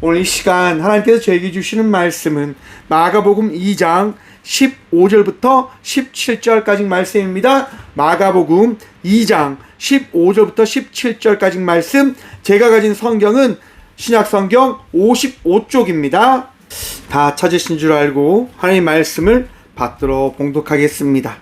오늘 이 시간 하나님께서 저에게 주시는 말씀은 마가복음 2장 15절부터 17절까지 말씀입니다. 마가복음 2장 15절부터 17절까지 말씀, 제가 가진 성경은 신약성경 55쪽입니다. 다 찾으신 줄 알고 하나님의 말씀을 받들어 봉독하겠습니다.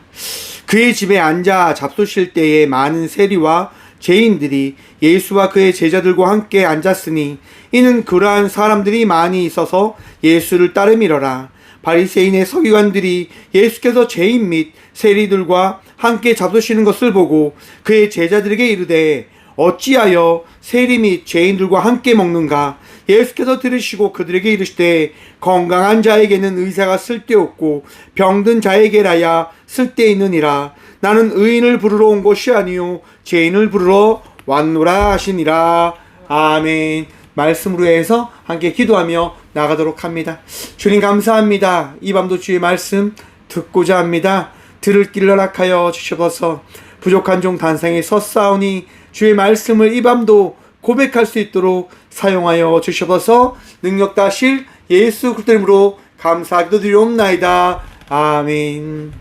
그의 집에 앉아 잡수실 때에 많은 세리와 죄인들이 예수와 그의 제자들과 함께 앉았으니 이는 그러한 사람들이 많이 있어서 예수를 따름이러라. 바리새인의 서기관들이 예수께서 죄인 및 세리들과 함께 잡수시는 것을 보고 그의 제자들에게 이르되 어찌하여 세리 및 죄인들과 함께 먹는가? 예수께서 들으시고 그들에게 이르시되 건강한 자에게는 의사가 쓸데없고 병든 자에게라야 쓸데있느니라. 나는 의인을 부르러 온 것이 아니요 죄인을 부르러 왔노라 하시니라. 아멘. 말씀으로 해서 함께 기도하며 나가도록 합니다. 주님 감사합니다. 이 밤도 주의 말씀 듣고자 합니다. 들을 길을 허락하여 주시옵소서. 부족한 종 단상에 섰사오니 주의 말씀을 이 밤도 고백할 수 있도록 사용하여 주시옵소서. 능력 다실 예수 그리스도 이름으로 감사하기도 드리옵나이다. 아멘.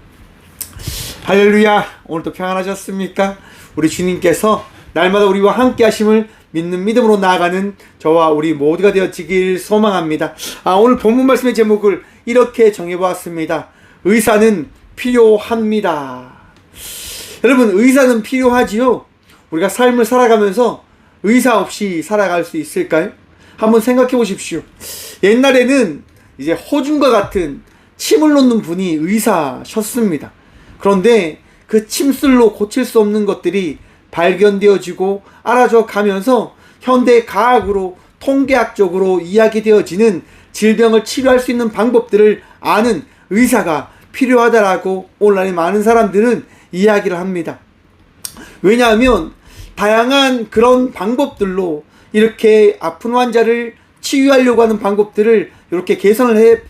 할렐루야. 오늘도 평안하셨습니까? 우리 주님께서 날마다 우리와 함께 하심을 믿는 믿음으로 나아가는 저와 우리 모두가 되어지길 소망합니다. 오늘 본문 말씀의 제목을 이렇게 정해보았습니다. 의사는 필요합니다. 여러분, 의사는 필요하지요? 우리가 삶을 살아가면서 의사 없이 살아갈 수 있을까요? 한번 생각해 보십시오. 옛날에는 이제 호준과 같은 침을 놓는 분이 의사셨습니다. 그런데 그 침술로 고칠 수 없는 것들이 발견되어지고 알아져 가면서 현대 과학으로 통계학적으로 이야기되어지는 질병을 치료할 수 있는 방법들을 아는 의사가 필요하다라고 오늘날 많은 사람들은 이야기를 합니다. 왜냐하면 다양한 그런 방법들로 이렇게 아픈 환자를 치유하려고 하는 방법들을 이렇게 개선을 해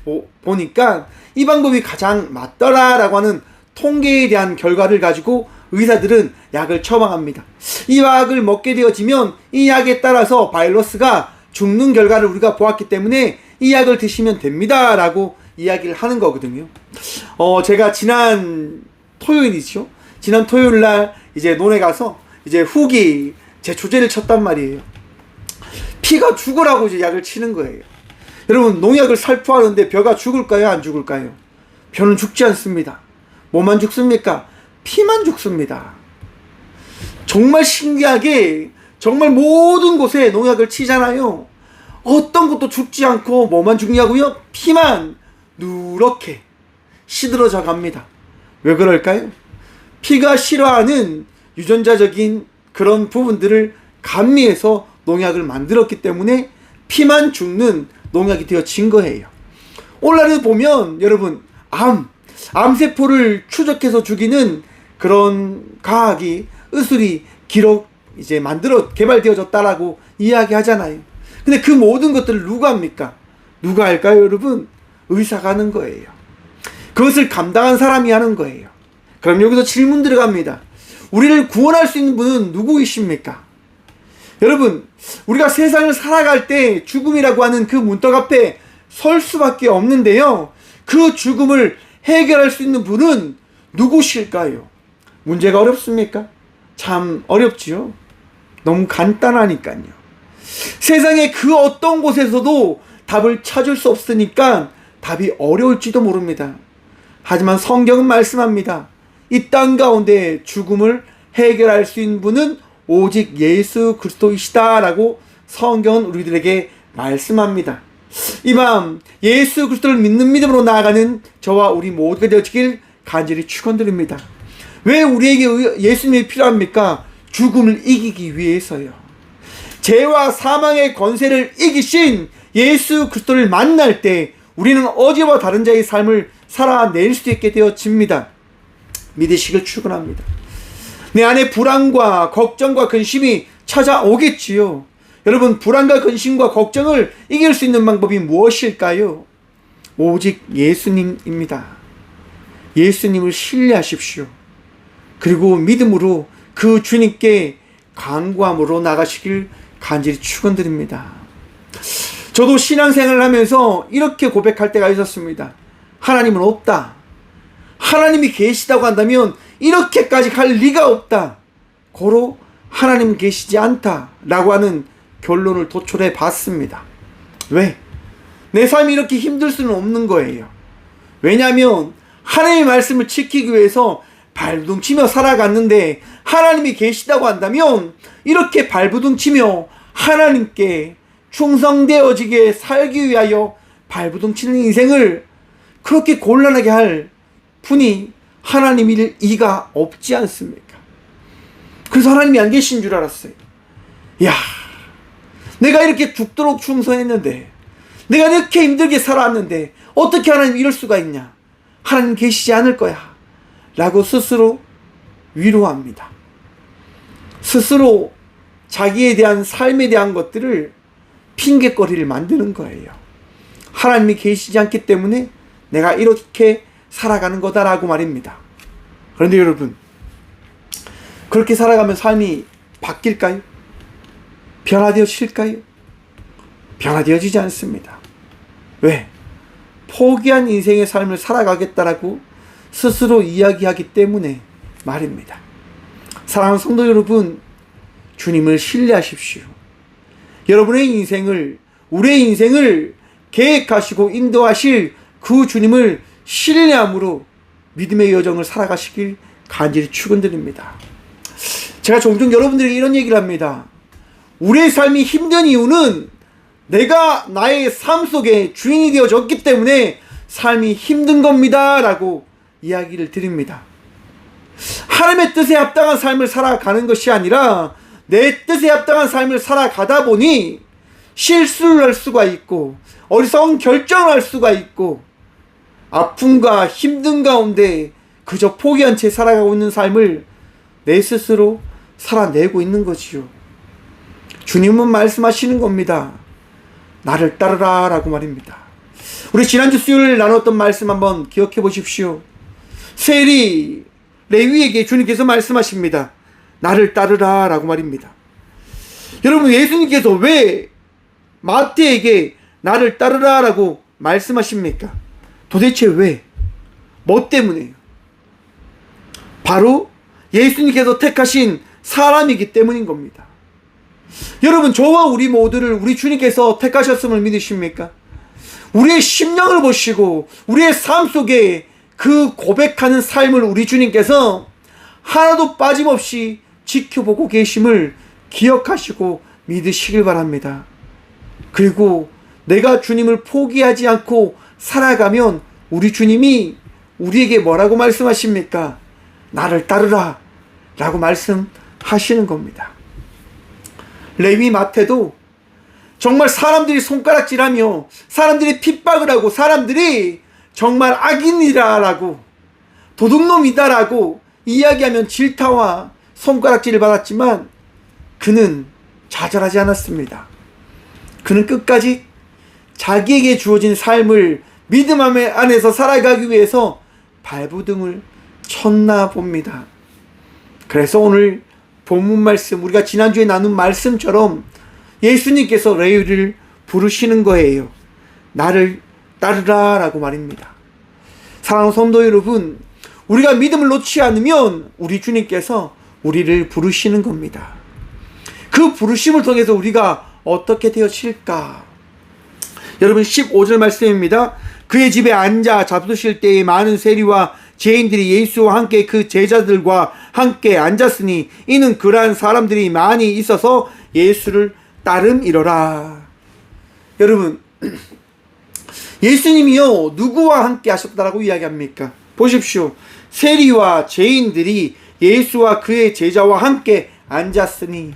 보니까 이 방법이 가장 맞더라라고 하는 통계에 대한 결과를 가지고 의사들은 약을 처방합니다. 이 약을 먹게 되어지면 이 약에 따라서 바이러스가 죽는 결과를 우리가 보았기 때문에 이 약을 드시면 됩니다 라고 이야기를 하는 거거든요. 제가 지난 토요일이죠. 지난 토요일날 이제 논에 가서 이제 훅이 제 조제를 쳤단 말이에요. 피가 죽으라고 이제 약을 치는 거예요. 여러분, 농약을 살포하는데 벼가 죽을까요? 안 죽을까요? 벼는 죽지 않습니다. 뭐만 죽습니까? 피만 죽습니다. 정말 신기하게 정말 모든 곳에 농약을 치잖아요. 어떤 것도 죽지 않고 뭐만 죽냐고요? 피만 누렇게 시들어져 갑니다. 왜 그럴까요? 피가 싫어하는 유전자적인 그런 부분들을 감미해서 농약을 만들었기 때문에 피만 죽는 농약이 되어진 거예요. 오늘날에 보면 여러분, 암세포를 추적해서 죽이는 그런 과학이 의술이 이제 개발되어졌다라고 이야기하잖아요. 근데 그 모든 것들을 누가 합니까? 누가 할까요, 여러분? 의사가 하는 거예요. 그것을 감당한 사람이 하는 거예요. 그럼 여기서 질문 들어갑니다. 우리를 구원할 수 있는 분은 누구이십니까? 여러분, 우리가 세상을 살아갈 때 죽음이라고 하는 그 문턱 앞에 설 수밖에 없는데요. 그 죽음을 해결할 수 있는 분은 누구실까요? 문제가 어렵습니까? 참 어렵지요. 너무 간단하니까요. 세상의 그 어떤 곳에서도 답을 찾을 수 없으니까 답이 어려울지도 모릅니다. 하지만 성경은 말씀합니다. 이 땅 가운데 죽음을 해결할 수 있는 분은 오직 예수 그리스도이시다라고 성경은 우리들에게 말씀합니다. 이 밤 예수 그리스도를 믿는 믿음으로 나아가는 저와 우리 모두가 되어지길 간절히 축원드립니다. 왜 우리에게 예수님이 필요합니까? 죽음을 이기기 위해서요. 죄와 사망의 권세를 이기신 예수 그리스도를 만날 때 우리는 어제와 다른 자의 삶을 살아낼 수 있게 되어집니다. 믿으시길 축원합니다. 내 안에 불안과 걱정과 근심이 찾아오겠지요. 여러분, 불안과 근심과 걱정을 이길 수 있는 방법이 무엇일까요? 오직 예수님입니다. 예수님을 신뢰하십시오. 그리고 믿음으로 그 주님께 간구함으로 나가시길 간절히 축원드립니다. 저도 신앙생활을 하면서 이렇게 고백할 때가 있었습니다. 하나님은 없다. 하나님이 계시다고 한다면 이렇게까지 갈 리가 없다. 고로 하나님은 계시지 않다 라고 하는 결론을 도출해 봤습니다. 왜? 내 삶이 이렇게 힘들 수는 없는 거예요. 왜냐하면 하나님의 말씀을 지키기 위해서 발부둥치며 살아갔는데 하나님이 계시다고 한다면 이렇게 발부둥치며 하나님께 충성되어지게 살기 위하여 발부둥치는 인생을 그렇게 곤란하게 할 분이 하나님일 이가 없지 않습니까? 그래서 하나님이 안 계신 줄 알았어요. 야, 내가 이렇게 죽도록 충성했는데, 내가 이렇게 힘들게 살아왔는데 어떻게 하나님 이럴 수가 있냐? 하나님 계시지 않을 거야 라고 스스로 위로합니다. 스스로 자기에 대한 삶에 대한 것들을 핑계거리를 만드는 거예요. 하나님이 계시지 않기 때문에 내가 이렇게 살아가는 거다라고 말입니다. 그런데 여러분, 그렇게 살아가면 삶이 바뀔까요? 변화되어질까요? 변화되어지지 않습니다. 왜? 포기한 인생의 삶을 살아가겠다라고 스스로 이야기하기 때문에 말입니다. 사랑하는 성도 여러분, 주님을 신뢰하십시오. 여러분의 인생을, 우리의 인생을 계획하시고 인도하실 그 주님을 신뢰함으로 믿음의 여정을 살아가시길 간절히 축원드립니다. 제가 종종 여러분들에게 이런 얘기를 합니다. 우리의 삶이 힘든 이유는 내가 나의 삶 속에 주인이 되어졌기 때문에 삶이 힘든 겁니다 라고 이야기를 드립니다. 하나님의 뜻에 합당한 삶을 살아가는 것이 아니라 내 뜻에 합당한 삶을 살아가다 보니 실수를 할 수가 있고 어리석은 결정을 할 수가 있고 아픔과 힘든 가운데 그저 포기한 채 살아가고 있는 삶을 내 스스로 살아내고 있는 거지요. 주님은 말씀하시는 겁니다. 나를 따르라 라고 말입니다. 우리 지난주 수요일 나눴던 말씀 한번 기억해 보십시오. 세리 레위에게 주님께서 말씀하십니다. 나를 따르라 라고 말입니다. 여러분, 예수님께서 왜 마태에게 나를 따르라 라고 말씀하십니까? 도대체 왜? 뭐 때문에요? 바로 예수님께서 택하신 사람이기 때문인 겁니다. 여러분, 저와 우리 모두를 우리 주님께서 택하셨음을 믿으십니까? 우리의 심령을 보시고 우리의 삶 속에 그 고백하는 삶을 우리 주님께서 하나도 빠짐없이 지켜보고 계심을 기억하시고 믿으시길 바랍니다. 그리고 내가 주님을 포기하지 않고 살아가면 우리 주님이 우리에게 뭐라고 말씀하십니까? 나를 따르라 라고 말씀하시는 겁니다. 레위 마태도 정말 사람들이 손가락질하며 사람들이 핍박을 하고 사람들이 정말 악인이라라고 도둑놈이다라고 이야기하면 질타와 손가락질을 받았지만 그는 좌절하지 않았습니다. 그는 끝까지 자기에게 주어진 삶을 믿음 안에서 살아가기 위해서 발부둥을 쳤나 봅니다. 그래서 오늘 본문 말씀, 우리가 지난주에 나눈 말씀처럼 예수님께서 레위를 부르시는 거예요. 나를 따르라 라고 말입니다. 사랑하는 성도 여러분, 우리가 믿음을 놓지 않으면 우리 주님께서 우리를 부르시는 겁니다. 그 부르심을 통해서 우리가 어떻게 되어질까? 여러분, 15절 말씀입니다. 그의 집에 앉아 잡수실 때에 많은 세리와 죄인들이 예수와 함께 그 제자들과 함께 앉았으니 이는 그러한 사람들이 많이 있어서 예수를 따름이러라. 여러분, 예수님이요 누구와 함께 하셨다라고 이야기합니까? 보십시오. 세리와 죄인들이 예수와 그의 제자와 함께 앉았으니,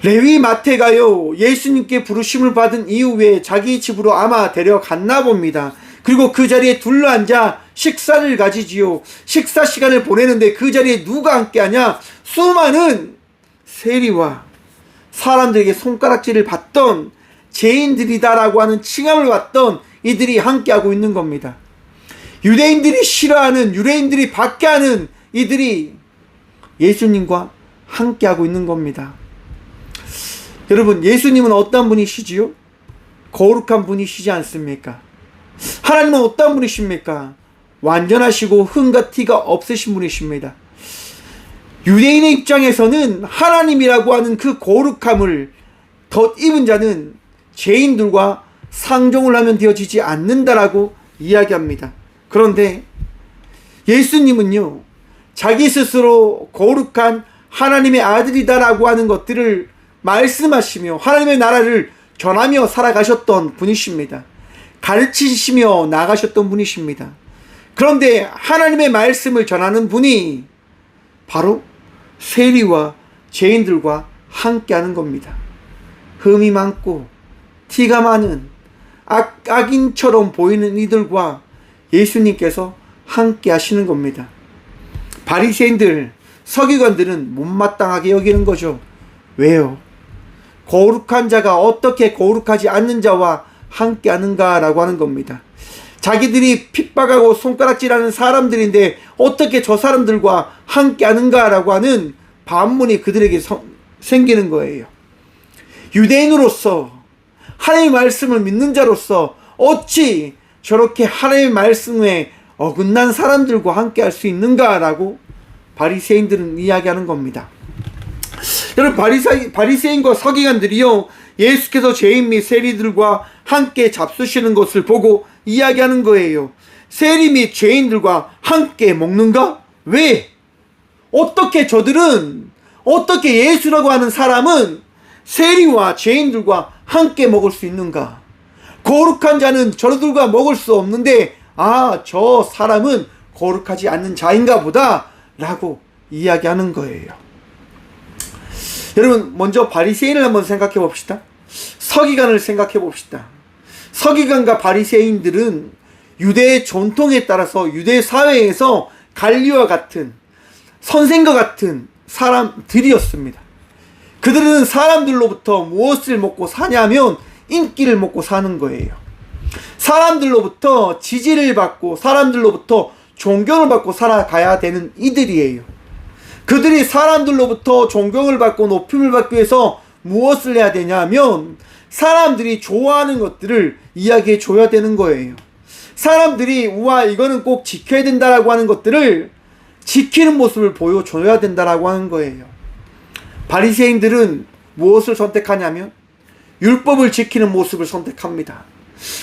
레위 마태가요 예수님께 부르심을 받은 이후에 자기 집으로 아마 데려갔나 봅니다. 그리고 그 자리에 둘러앉아 식사를 가지지요. 식사 시간을 보내는데 그 자리에 누가 함께하냐? 수많은 세리와 사람들에게 손가락질을 받던 죄인들이다라고 하는 칭함을 받던 이들이 함께하고 있는 겁니다. 유대인들이 싫어하는, 유대인들이 박해하는 이들이 예수님과 함께하고 있는 겁니다. 여러분, 예수님은 어떤 분이시지요? 거룩한 분이시지 않습니까? 하나님은 어떤 분이십니까? 완전하시고 흠과 티가 없으신 분이십니다. 유대인의 입장에서는 하나님이라고 하는 그 거룩함을 덧입은 자는 죄인들과 상종을 하면 되어지지 않는다라고 이야기합니다. 그런데 예수님은요, 자기 스스로 거룩한 하나님의 아들이다라고 하는 것들을 말씀하시며 하나님의 나라를 전하며 살아가셨던 분이십니다. 가르치시며 나가셨던 분이십니다. 그런데 하나님의 말씀을 전하는 분이 바로 세리와 죄인들과 함께하는 겁니다. 흠이 많고 티가 많은 악인처럼 보이는 이들과 예수님께서 함께 하시는 겁니다. 바리새인들, 서기관들은 못마땅하게 여기는 거죠. 왜요? 거룩한 자가 어떻게 거룩하지 않는 자와 함께 하는가라고 하는 겁니다. 자기들이 핍박하고 손가락질하는 사람들인데 어떻게 저 사람들과 함께 하는가라고 하는 반문이 그들에게 생기는 거예요. 유대인으로서 하나님의 말씀을 믿는 자로서 어찌 저렇게 하나님의 말씀에 어긋난 사람들과 함께 할 수 있는가라고 바리새인들은 이야기하는 겁니다. 여러분, 바리새인과 서기관들이요, 예수께서 죄인 및 세리들과 함께 잡수시는 것을 보고 이야기하는 거예요. 세리 및 죄인들과 함께 먹는가? 왜? 어떻게 예수라고 하는 사람은 세리와 죄인들과 함께 먹을 수 있는가? 거룩한 자는 저들과 먹을 수 없는데, 저 사람은 거룩하지 않는 자인가 보다 라고 이야기하는 거예요. 여러분, 먼저 바리새인을 한번 생각해 봅시다. 서기관을 생각해 봅시다. 서기관과 바리새인들은 유대의 전통에 따라서 유대 사회에서 관리와 같은, 선생과 같은 사람들이었습니다. 그들은 사람들로부터 무엇을 먹고 사냐면 인기를 먹고 사는 거예요. 사람들로부터 지지를 받고 사람들로부터 존경을 받고 살아가야 되는 이들이에요. 그들이 사람들로부터 존경을 받고 높임을 받기 위해서 무엇을 해야 되냐면 사람들이 좋아하는 것들을 이야기해 줘야 되는 거예요. 사람들이 우와 이거는 꼭 지켜야 된다라고 하는 것들을 지키는 모습을 보여줘야 된다라고 하는 거예요. 바리새인들은 무엇을 선택하냐면 율법을 지키는 모습을 선택합니다.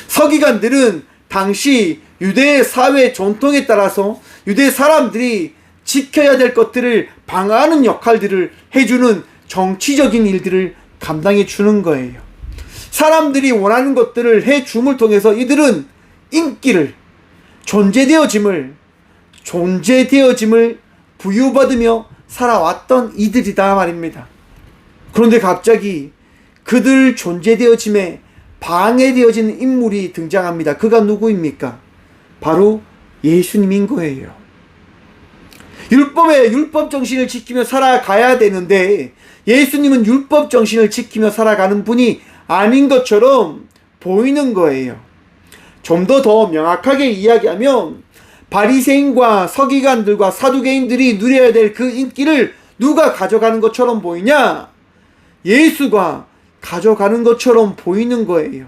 서기관들은 당시 유대 사회 전통에 따라서 유대 사람들이 지켜야 될 것들을 방어하는 역할들을 해주는 정치적인 일들을 감당해 주는 거예요. 사람들이 원하는 것들을 해줌을 통해서 이들은 인기를, 존재되어짐을 부여받으며 살아왔던 이들이다 말입니다. 그런데 갑자기 그들 존재되어짐에 방해되어지는 인물이 등장합니다. 그가 누구입니까? 바로 예수님인 거예요. 율법 정신을 지키며 살아가야 되는데 예수님은 율법 정신을 지키며 살아가는 분이 아닌 것처럼 보이는 거예요. 좀 더 명확하게 이야기하면 바리새인과 서기관들과 사두개인들이 누려야 될 그 인기를 누가 가져가는 것처럼 보이냐? 예수가 가져가는 것처럼 보이는 거예요.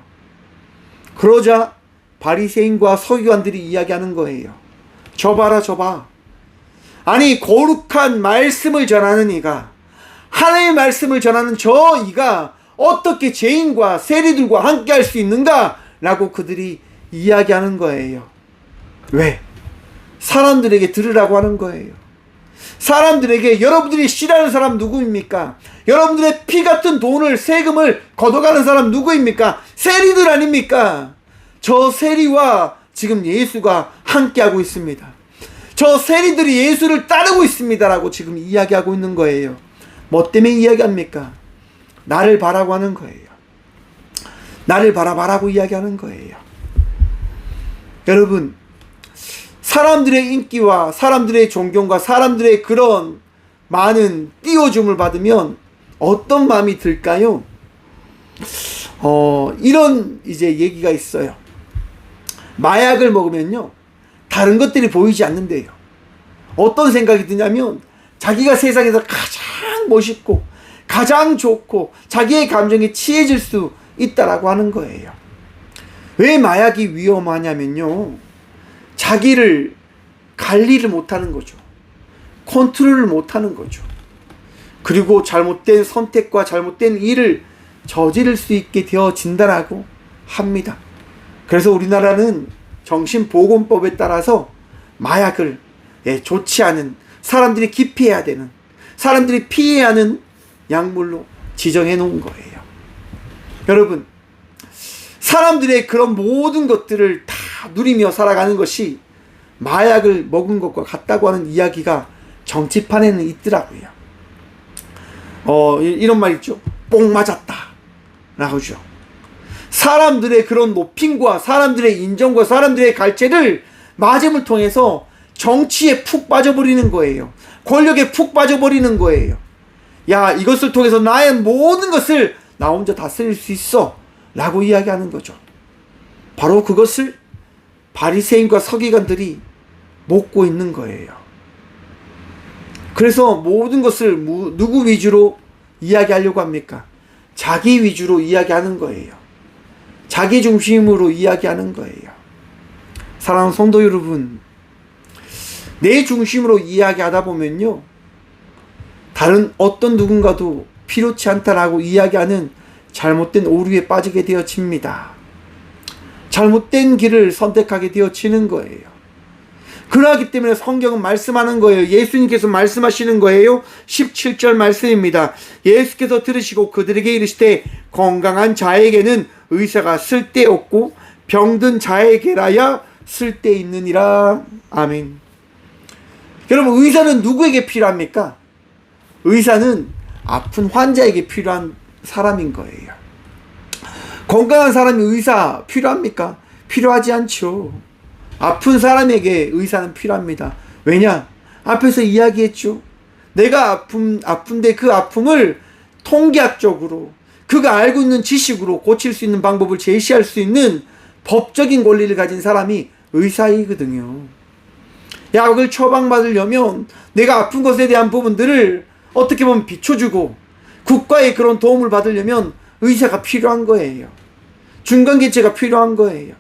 그러자 바리새인과 서기관들이 이야기하는 거예요. 저 봐라, 저 봐. 아니, 거룩한 말씀을 전하는 이가, 하나님의 말씀을 전하는 저 이가 어떻게 죄인과 세리들과 함께 할 수 있는가? 라고 그들이 이야기하는 거예요. 왜? 사람들에게 들으라고 하는 거예요. 사람들에게 여러분들이 싫어하는 사람 누구입니까? 여러분들의 피 같은 돈을, 세금을 걷어가는 사람 누구입니까? 세리들 아닙니까? 저 세리와 지금 예수가 함께하고 있습니다. 저 세리들이 예수를 따르고 있습니다라고 지금 이야기하고 있는 거예요. 뭐 때문에 이야기합니까? 나를 바라고 하는 거예요. 나를 바라봐라고 이야기하는 거예요. 여러분, 사람들의 인기와 사람들의 존경과 사람들의 그런 많은 띄워줌을 받으면 어떤 마음이 들까요? 이런 이제 얘기가 있어요. 마약을 먹으면요, 다른 것들이 보이지 않는데요. 어떤 생각이 드냐면 자기가 세상에서 가장 멋있고 가장 좋고 자기의 감정에 치해질 수 있다라고 하는 거예요. 왜 마약이 위험하냐면요, 자기를 관리를 못하는 거죠. 컨트롤을 못하는 거죠. 그리고 잘못된 선택과 잘못된 일을 저지를 수 있게 되어진다라고 합니다. 그래서 우리나라는 정신보건법에 따라서 마약을 좋지 않은, 사람들이 기피해야 되는, 사람들이 피해야 하는 약물로 지정해 놓은 거예요. 여러분, 사람들의 그런 모든 것들을 다 누리며 살아가는 것이 마약을 먹은 것과 같다고 하는 이야기가 정치판에는 있더라고요. 이런 말 있죠. 뽕 맞았다 라고 하죠. 사람들의 그런 높임과 사람들의 인정과 사람들의 갈채를 맞음을 통해서 정치에 푹 빠져버리는 거예요. 권력에 푹 빠져버리는 거예요. 야, 이것을 통해서 나의 모든 것을 나 혼자 다스릴 수 있어 라고 이야기하는 거죠. 바로 그것을 바리새인과 서기관들이 먹고 있는 거예요. 그래서 모든 것을 누구 위주로 이야기하려고 합니까? 자기 위주로 이야기하는 거예요. 자기 중심으로 이야기하는 거예요. 사랑하는 성도 여러분, 내 중심으로 이야기하다 보면요, 다른 어떤 누군가도 필요치 않다라고 이야기하는 잘못된 오류에 빠지게 되어집니다. 잘못된 길을 선택하게 되어지는 거예요. 그러기 때문에 성경은 말씀하는 거예요. 예수님께서 말씀하시는 거예요. 17절 말씀입니다. 예수께서 들으시고 그들에게 이르시되 건강한 자에게는 의사가 쓸데없고 병든 자에게라야 쓸데있느니라. 아멘. 여러분, 의사는 누구에게 필요합니까? 의사는 아픈 환자에게 필요한 사람인 거예요. 건강한 사람이 의사 필요합니까? 필요하지 않죠. 아픈 사람에게 의사는 필요합니다. 왜냐? 앞에서 이야기했죠. 내가 아픈데 그 아픔을 통계학적으로, 그가 알고 있는 지식으로 고칠 수 있는 방법을 제시할 수 있는 법적인 권리를 가진 사람이 의사이거든요. 약을 처방받으려면 내가 아픈 것에 대한 부분들을 어떻게 보면 비춰주고 국가의 그런 도움을 받으려면 의사가 필요한 거예요. 중간계체가 필요한 거예요.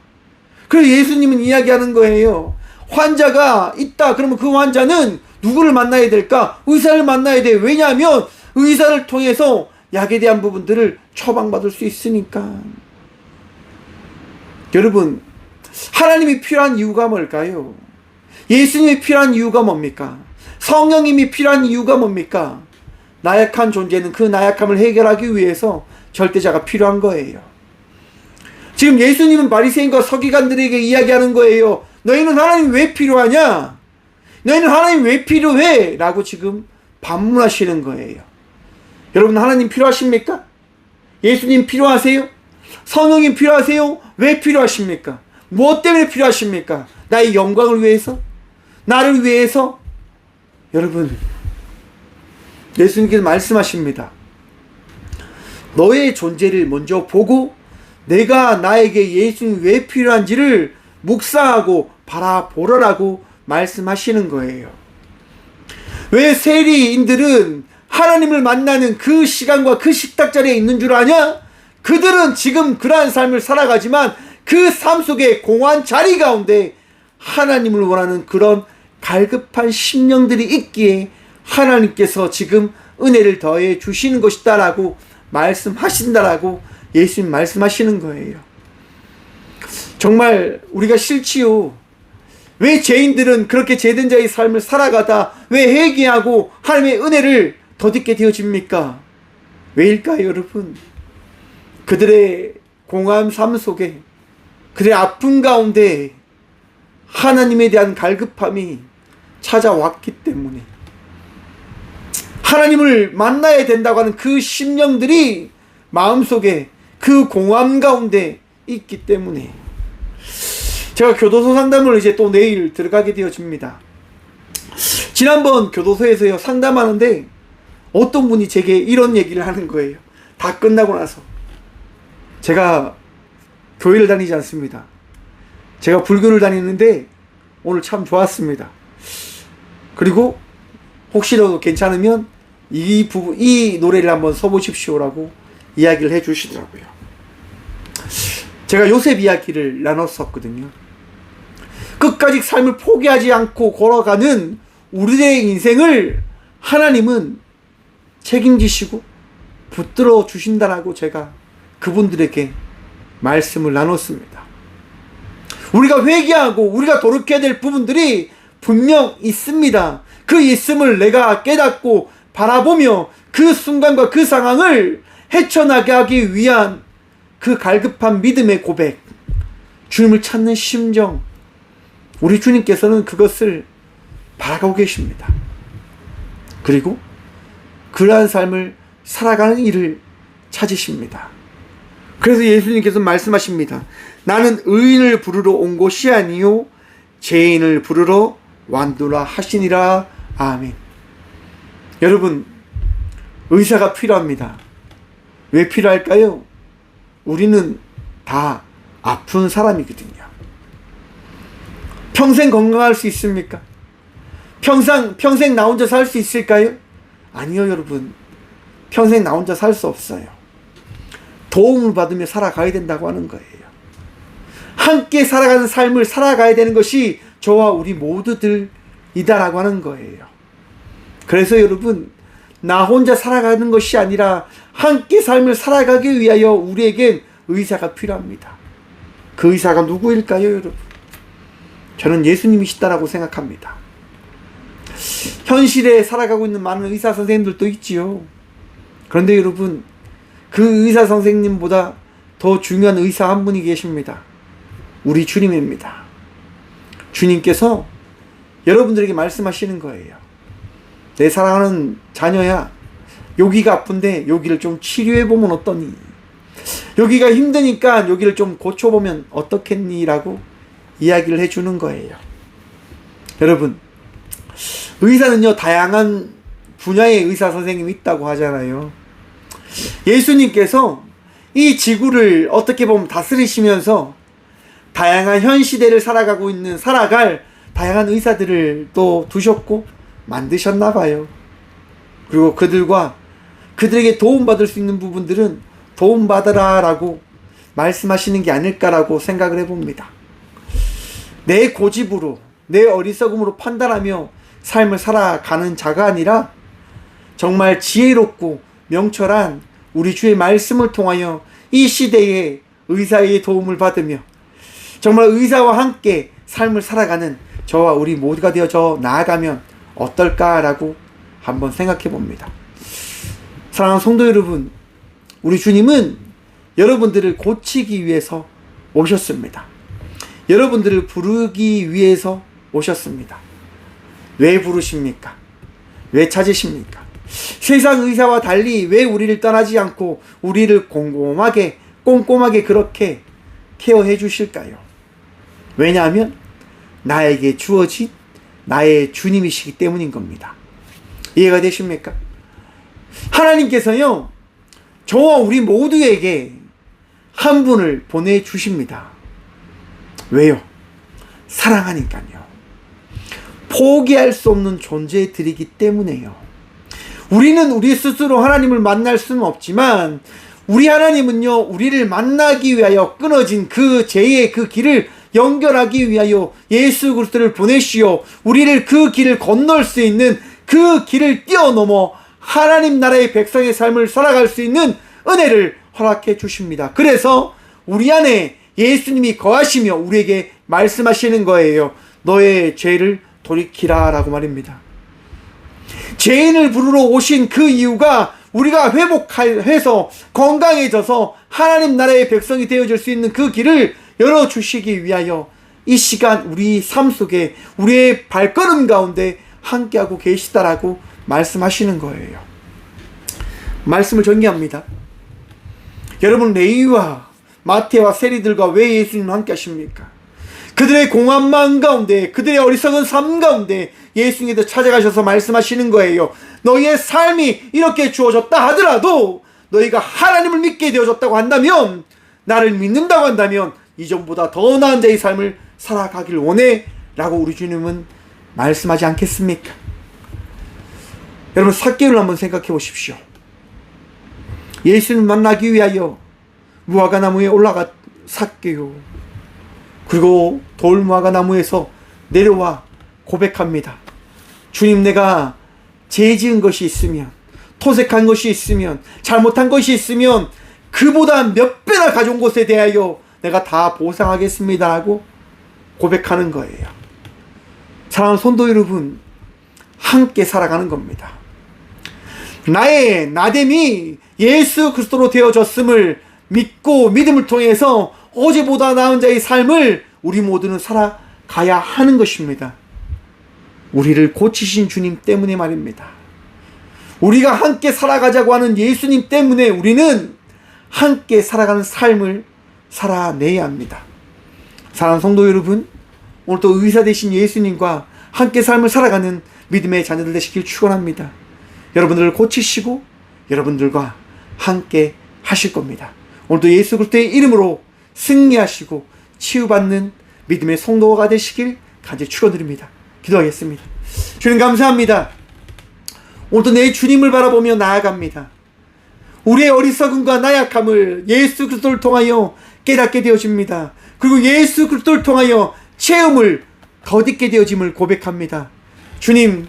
그래서 예수님은 이야기하는 거예요. 환자가 있다. 그러면 그 환자는 누구를 만나야 될까? 의사를 만나야 돼요. 왜냐하면 의사를 통해서 약에 대한 부분들을 처방받을 수 있으니까. 여러분, 하나님이 필요한 이유가 뭘까요? 예수님이 필요한 이유가 뭡니까? 성령님이 필요한 이유가 뭡니까? 나약한 존재는 그 나약함을 해결하기 위해서 절대자가 필요한 거예요. 지금 예수님은 바리새인과 서기관들에게 이야기하는 거예요. 너희는 하나님 왜 필요하냐? 너희는 하나님 왜 필요해? 라고 지금 반문하시는 거예요. 여러분, 하나님 필요하십니까? 예수님 필요하세요? 성령님 필요하세요? 왜 필요하십니까? 무엇 때문에 필요하십니까? 나의 영광을 위해서? 나를 위해서? 여러분, 예수님께서 말씀하십니다. 너의 존재를 먼저 보고 내가 나에게 예수님이 왜 필요한지를 묵상하고 바라보라라고 말씀하시는 거예요. 왜 세리인들은 하나님을 만나는 그 시간과 그 식탁 자리에 있는 줄 아냐? 그들은 지금 그러한 삶을 살아가지만 그 삶 속에 공허한 자리 가운데 하나님을 원하는 그런 갈급한 심령들이 있기에 하나님께서 지금 은혜를 더해 주시는 것이다라고 말씀하신다라고 예수님 말씀하시는 거예요. 정말 우리가 싫지요. 왜 죄인들은 그렇게 죄된 자의 삶을 살아가다 왜 회개하고 하나님의 은혜를 덧입게 되어집니까? 왜일까요, 여러분? 그들의 공허한 삶 속에, 그들의 아픔 가운데 하나님에 대한 갈급함이 찾아왔기 때문에, 하나님을 만나야 된다고 하는 그 심령들이 마음속에 그 공허함 가운데 있기 때문에, 제가 교도소 상담을 이제 또 내일 들어가게 되어집니다. 지난번 교도소에서요, 상담하는데 어떤 분이 제게 이런 얘기를 하는 거예요. 다 끝나고 나서. 제가 교회를 다니지 않습니다. 제가 불교를 다니는데 오늘 참 좋았습니다. 그리고 혹시라도 괜찮으면 이 노래를 한번 써보십시오라고 이야기를 해주시더라고요. 제가 요셉 이야기를 나눴었거든요. 끝까지 삶을 포기하지 않고 걸어가는 우리의 인생을 하나님은 책임지시고 붙들어 주신다라고 제가 그분들에게 말씀을 나눴습니다. 우리가 회개하고 우리가 돌이켜야 될 부분들이 분명 있습니다. 그 있음을 내가 깨닫고 바라보며 그 순간과 그 상황을 헤쳐나가기 위한 그 갈급한 믿음의 고백, 주님을 찾는 심정, 우리 주님께서는 그것을 바라고 계십니다. 그리고 그러한 삶을 살아가는 일을 찾으십니다. 그래서 예수님께서 말씀하십니다. 나는 의인을 부르러 온 것이 아니요 죄인을 부르러 왔노라 하시니라. 아멘. 여러분, 의사가 필요합니다. 왜 필요할까요? 우리는 다 아픈 사람이거든요. 평생 건강할 수 있습니까? 평생 나 혼자 살 수 있을까요? 아니요, 여러분. 평생 나 혼자 살 수 없어요. 도움을 받으며 살아가야 된다고 하는 거예요. 함께 살아가는 삶을 살아가야 되는 것이 저와 우리 모두들이다라고 하는 거예요. 그래서 여러분, 나 혼자 살아가는 것이 아니라 함께 삶을 살아가기 위하여 우리에겐 의사가 필요합니다. 그 의사가 누구일까요, 여러분? 저는 예수님이시다라고 생각합니다. 현실에 살아가고 있는 많은 의사 선생님들도 있지요. 그런데 여러분, 그 의사 선생님보다 더 중요한 의사 한 분이 계십니다. 우리 주님입니다. 주님께서 여러분들에게 말씀하시는 거예요. 내 사랑하는 자녀야, 여기가 아픈데 여기를 좀 치료해보면 어떠니? 여기가 힘드니까 여기를 좀 고쳐보면 어떻겠니? 라고 이야기를 해주는 거예요. 여러분, 의사는요, 다양한 분야의 의사 선생님이 있다고 하잖아요. 예수님께서 이 지구를 어떻게 보면 다스리시면서 다양한 현 시대를 살아갈 다양한 의사들을 또 두셨고 만드셨나 봐요. 그리고 그들에게 도움받을 수 있는 부분들은 도움받으라 라고 말씀하시는 게 아닐까라고 생각을 해봅니다. 내 고집으로, 내 어리석음으로 판단하며 삶을 살아가는 자가 아니라 정말 지혜롭고 명철한 우리 주의 말씀을 통하여 이 시대에 의사의 도움을 받으며 정말 의사와 함께 삶을 살아가는 저와 우리 모두가 되어져 나아가면 어떨까라고 한번 생각해 봅니다. 사랑하는 성도 여러분, 우리 주님은 여러분들을 고치기 위해서 오셨습니다. 여러분들을 부르기 위해서 오셨습니다. 왜 부르십니까? 왜 찾으십니까? 세상 의사와 달리 왜 우리를 떠나지 않고 우리를 꼼꼼하게 그렇게 케어해 주실까요? 왜냐하면 나에게 주어진 나의 주님이시기 때문인 겁니다. 이해가 되십니까? 하나님께서요, 저와 우리 모두에게 한 분을 보내주십니다. 왜요? 사랑하니까요. 포기할 수 없는 존재들이기 때문에요. 우리는 우리 스스로 하나님을 만날 수는 없지만 우리 하나님은요, 우리를 만나기 위하여 끊어진 그 죄의 그 길을 연결하기 위하여 예수 그리스도를 보내시어 우리를 그 길을 건널 수 있는 그 길을 뛰어넘어 하나님 나라의 백성의 삶을 살아갈 수 있는 은혜를 허락해 주십니다. 그래서 우리 안에 예수님이 거하시며 우리에게 말씀하시는 거예요. 너의 죄를 돌이키라 라고 말입니다. 죄인을 부르러 오신 그 이유가 우리가 회복해서 건강해져서 하나님 나라의 백성이 되어질 수 있는 그 길을 열어주시기 위하여 이 시간 우리 삶 속에 우리의 발걸음 가운데 함께하고 계시다라고 말씀하시는 거예요. 말씀을 정리합니다. 여러분, 레위와 마태와 세리들과 왜 예수님과 함께 하십니까? 그들의 공한 마음 가운데, 그들의 어리석은 삶 가운데 예수님께서 찾아가셔서 말씀하시는 거예요. 너희의 삶이 이렇게 주어졌다 하더라도 너희가 하나님을 믿게 되어졌다고 한다면, 나를 믿는다고 한다면 이전보다 더 나은 자의 삶을 살아가길 원해 라고 우리 주님은 말씀하지 않겠습니까? 여러분, 삭개오를 한번 생각해 보십시오. 예수님 만나기 위하여 무화과 나무에 올라가 삭개오, 그리고 돌 무화과 나무에서 내려와 고백합니다. 주님, 내가 죄 지은 것이 있으면, 토색한 것이 있으면, 잘못한 것이 있으면 그보다 몇 배나 가져온 것에 대하여 내가 다 보상하겠습니다 하고 고백하는 거예요. 사랑하는 성도 여러분, 함께 살아가는 겁니다. 나의 나됨이 예수 그리스도로 되어졌음을 믿고 믿음을 통해서 어제보다 나은 자의 삶을 우리 모두는 살아가야 하는 것입니다. 우리를 고치신 주님 때문에 말입니다. 우리가 함께 살아가자고 하는 예수님 때문에 우리는 함께 살아가는 삶을 살아내야 합니다. 사랑하는 성도 여러분, 오늘도 의사 되신 예수님과 함께 삶을 살아가는 믿음의 자녀들 되시길 축원합니다. 여러분들을 고치시고 여러분들과 함께 하실 겁니다. 오늘도 예수 그리스도의 이름으로 승리하시고 치유받는 믿음의 성도가 되시길 간절히 축원드립니다. 기도하겠습니다. 주님, 감사합니다. 오늘도 내 주님을 바라보며 나아갑니다. 우리의 어리석음과 나약함을 예수 그리스도를 통하여 깨닫게 되어집니다. 그리고 예수 그리스도를 통하여 체험을 덧입게 되어짐을 고백합니다. 주님,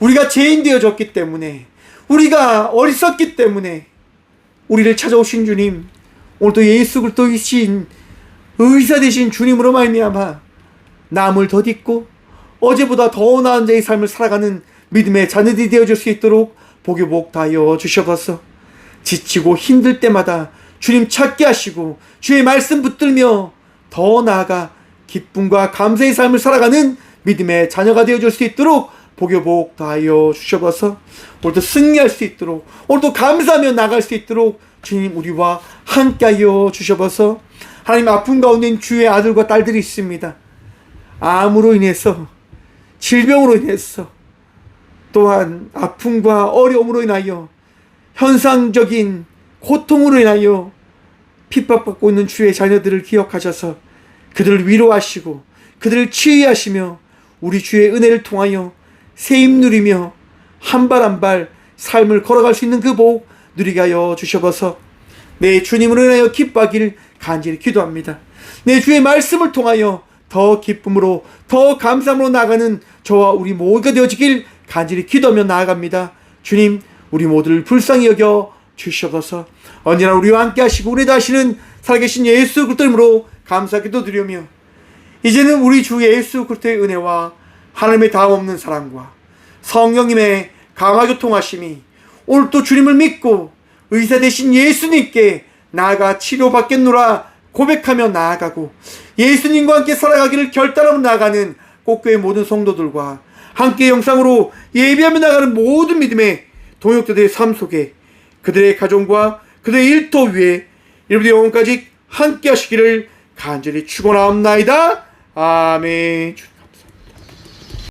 우리가 죄인 되어졌기 때문에, 우리가 어리석기 때문에 우리를 찾아오신 주님, 오늘도 예수 그리스도이신 의사 되신 주님으로 말미암아 남을 덧입고 어제보다 더 나은 자의 삶을 살아가는 믿음의 자녀들이 되어줄 수 있도록 복이 복다하여 주셔서 지치고 힘들 때마다 주님 찾게 하시고 주의 말씀 붙들며 더 나아가 기쁨과 감사의 삶을 살아가는 믿음의 자녀가 되어줄 수 있도록 복이 복다하여 주셔서 오늘도 승리할 수 있도록, 오늘도 감사하며 나갈 수 있도록 주님 우리와 함께하여 주셔서, 하나님, 아픔 가운데 주의 아들과 딸들이 있습니다. 암으로 인해서, 질병으로 인해서, 또한 아픔과 어려움으로 인하여, 현상적인 고통으로 인하여 핍박받고 있는 주의 자녀들을 기억하셔서 그들을 위로하시고 그들을 치유하시며 우리 주의 은혜를 통하여 세임 누리며 한 발 한 발 삶을 걸어갈 수 있는 그 복 누리게 하여 주셔서 내 주님으로 인하여 기뻐하기를 간절히 기도합니다. 내 주의 말씀을 통하여 더 기쁨으로 더 감사함으로 나아가는 저와 우리 모두가 되어지길 간절히 기도하며 나아갑니다. 주님, 우리 모두를 불쌍히 여겨 주시옵소서. 언제나 우리와 함께 하시고 우리 다시는 살아계신 예수 그리스도 이름으로 감사 기도드리며, 이제는 우리 주 예수 그리스도의 은혜와 하나님의 다함없는 사랑과 성령님의 강화 교통하심이 오늘도 주님을 믿고 의사 되신 예수님께 나아가 치료받겠노라 고백하며 나아가고 예수님과 함께 살아가기를 결단하며 나아가는 꽃교회 모든 성도들과 함께 영상으로 예배하며 나가는 모든 믿음의 동역자들의 삶 속에 그들의 가정과 그들의 일터 위에 여러분의 영혼까지 함께 하시기를 간절히 축원하옵나이다. 아멘.